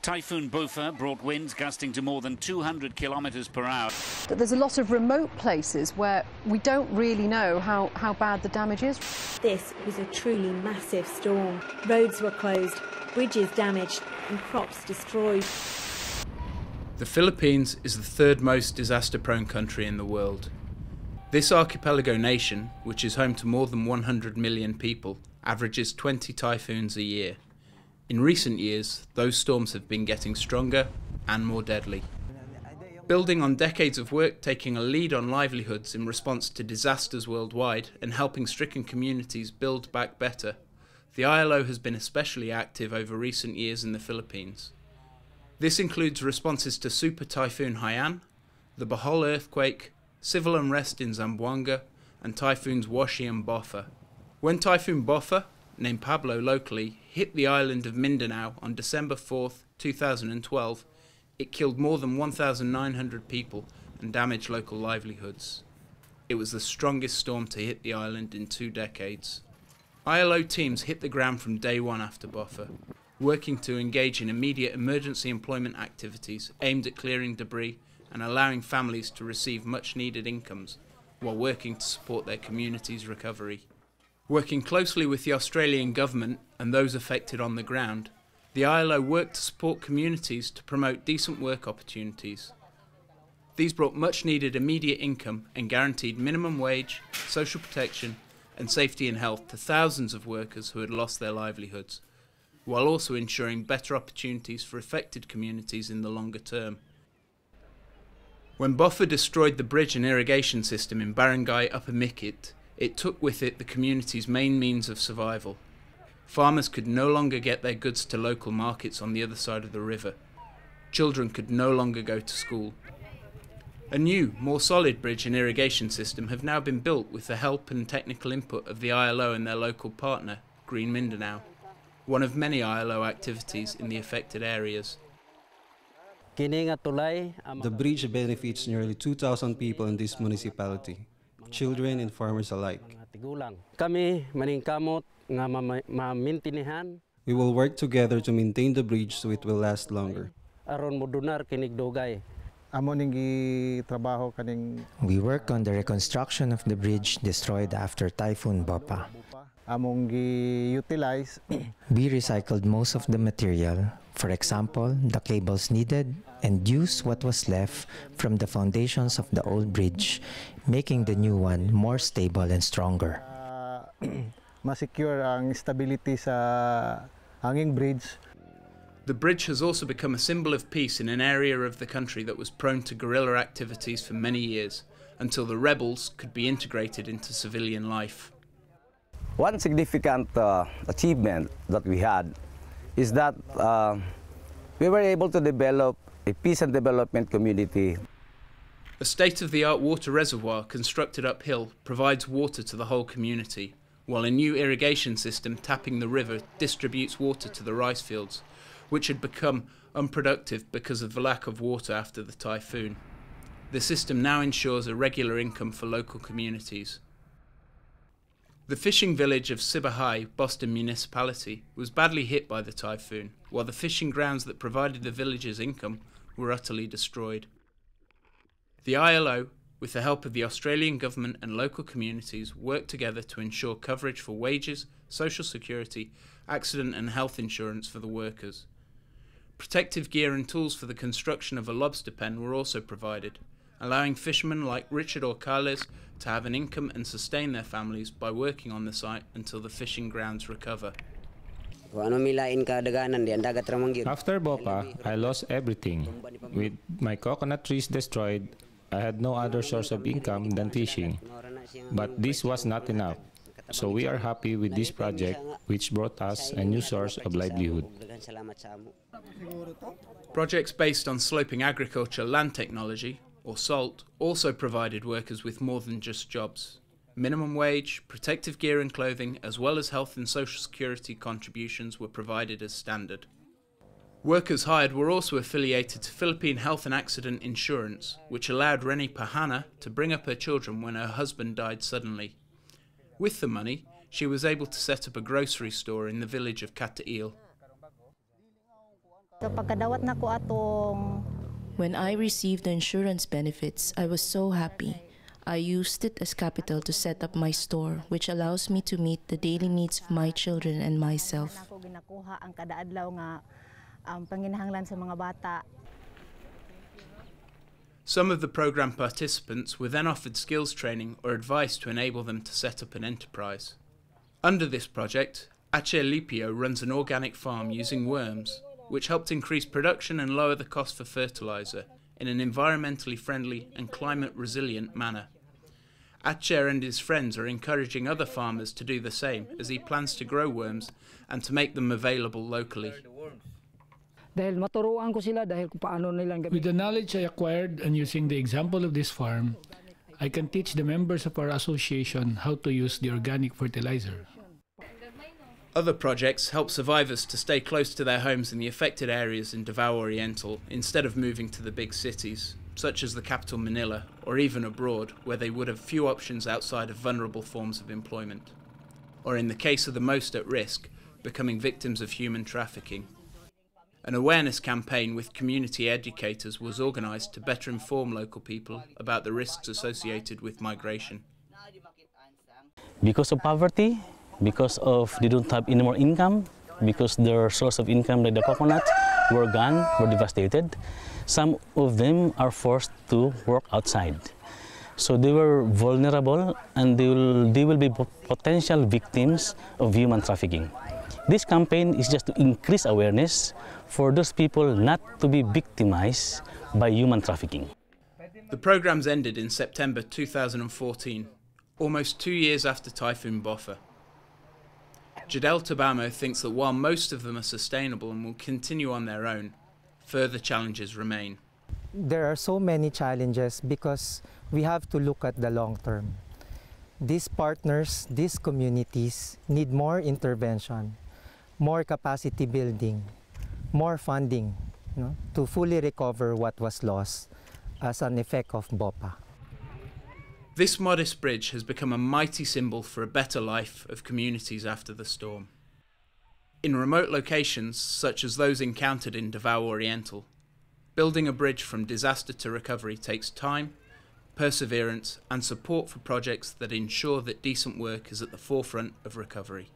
Typhoon Bopha brought winds gusting to more than 200 kilometres per hour. But there's a lot of remote places where we don't really know how bad the damage is. This was a truly massive storm. Roads were closed, bridges damaged and crops destroyed. The Philippines is the third most disaster-prone country in the world. This archipelago nation, which is home to more than 100 million people, averages 20 typhoons a year. In recent years, those storms have been getting stronger and more deadly. Building on decades of work taking a lead on livelihoods in response to disasters worldwide and helping stricken communities build back better, the ILO has been especially active over recent years in the Philippines. This includes responses to Super Typhoon Haiyan, the Bohol earthquake, civil unrest in Zamboanga, and Typhoons Washi and Bopha. When Typhoon Bopha, named Pablo locally, hit the island of Mindanao on December 4, 2012, it killed more than 1,900 people and damaged local livelihoods. It was the strongest storm to hit the island in 2 decades. ILO teams hit the ground from day one after Bopha, working to engage in immediate emergency employment activities aimed at clearing debris and allowing families to receive much-needed incomes while working to support their community's recovery. Working closely with the Australian government and those affected on the ground, the ILO worked to support communities to promote decent work opportunities. These brought much-needed immediate income and guaranteed minimum wage, social protection and safety and health to thousands of workers who had lost their livelihoods, while also ensuring better opportunities for affected communities in the longer term. When Bopha destroyed the bridge and irrigation system in Barangay Upper Mikit, it took with it the community's main means of survival. Farmers could no longer get their goods to local markets on the other side of the river. Children could no longer go to school. A new, more solid bridge and irrigation system have now been built with the help and technical input of the ILO and their local partner, Green Mindanao, one of many ILO activities in the affected areas. The bridge benefits nearly 2,000 people in this municipality, children and farmers alike. We will work together to maintain the bridge so it will last longer. We work on the reconstruction of the bridge destroyed after Typhoon Bopha. We recycled most of the material, for example, the cables needed, and used what was left from the foundations of the old bridge, making the new one more stable and stronger. Ma-secure ang stability sa hanging bridge. The bridge has also become a symbol of peace in an area of the country that was prone to guerrilla activities for many years, until the rebels could be integrated into civilian life. One significant achievement that we had is that we were able to develop a peace and development community. A state-of-the-art water reservoir constructed uphill provides water to the whole community, while a new irrigation system tapping the river distributes water to the rice fields, which had become unproductive because of the lack of water after the typhoon. The system now ensures a regular income for local communities. The fishing village of Sibahay, Boston Municipality, was badly hit by the typhoon, while the fishing grounds that provided the village's income were utterly destroyed. The ILO, with the help of the Australian government and local communities, worked together to ensure coverage for wages, social security, accident and health insurance for the workers. Protective gear and tools for the construction of a lobster pen were also provided, allowing fishermen like Richard Orcales to have an income and sustain their families by working on the site until the fishing grounds recover. After Bopha, I lost everything. With my coconut trees destroyed, I had no other source of income than fishing. But this was not enough. So we are happy with this project, which brought us a new source of livelihood. Projects based on sloping agriculture land technology, or SALT, also provided workers with more than just jobs. Minimum wage, protective gear and clothing, as well as health and social security contributions were provided as standard. Workers hired were also affiliated to Philippine Health and Accident Insurance, which allowed Reni Pahana to bring up her children when her husband died suddenly. With the money, she was able to set up a grocery store in the village of Katail. When I received the insurance benefits, I was so happy. I used it as capital to set up my store, which allows me to meet the daily needs of my children and myself. Some of the program participants were then offered skills training or advice to enable them to set up an enterprise. Under this project, Aceh Lipio runs an organic farm using worms, which helped increase production and lower the cost for fertilizer in an environmentally friendly and climate-resilient manner. Aceh and his friends are encouraging other farmers to do the same, as he plans to grow worms and to make them available locally. With the knowledge I acquired and using the example of this farm, I can teach the members of our association how to use the organic fertilizer. Other projects help survivors to stay close to their homes in the affected areas in Davao Oriental instead of moving to the big cities, such as the capital Manila, or even abroad, where they would have few options outside of vulnerable forms of employment. Or in the case of the most at risk, becoming victims of human trafficking. An awareness campaign with community educators was organised to better inform local people about the risks associated with migration. Because of poverty, because of they don't have any more income, because their source of income like the coconut were gone, were devastated, some of them are forced to work outside. So they were vulnerable and they will be potential victims of human trafficking. This campaign is just to increase awareness for those people not to be victimized by human trafficking. The programs ended in September 2014, almost 2 years after Typhoon Bopha. Jadel Tabamo thinks that while most of them are sustainable and will continue on their own, further challenges remain. There are so many challenges because we have to look at the long term. These partners, these communities need more intervention, more capacity building, more funding, to fully recover what was lost as an effect of Bopha. This modest bridge has become a mighty symbol for a better life of communities after the storm. In remote locations, such as those encountered in Davao Oriental, building a bridge from disaster to recovery takes time, perseverance, and support for projects that ensure that decent work is at the forefront of recovery.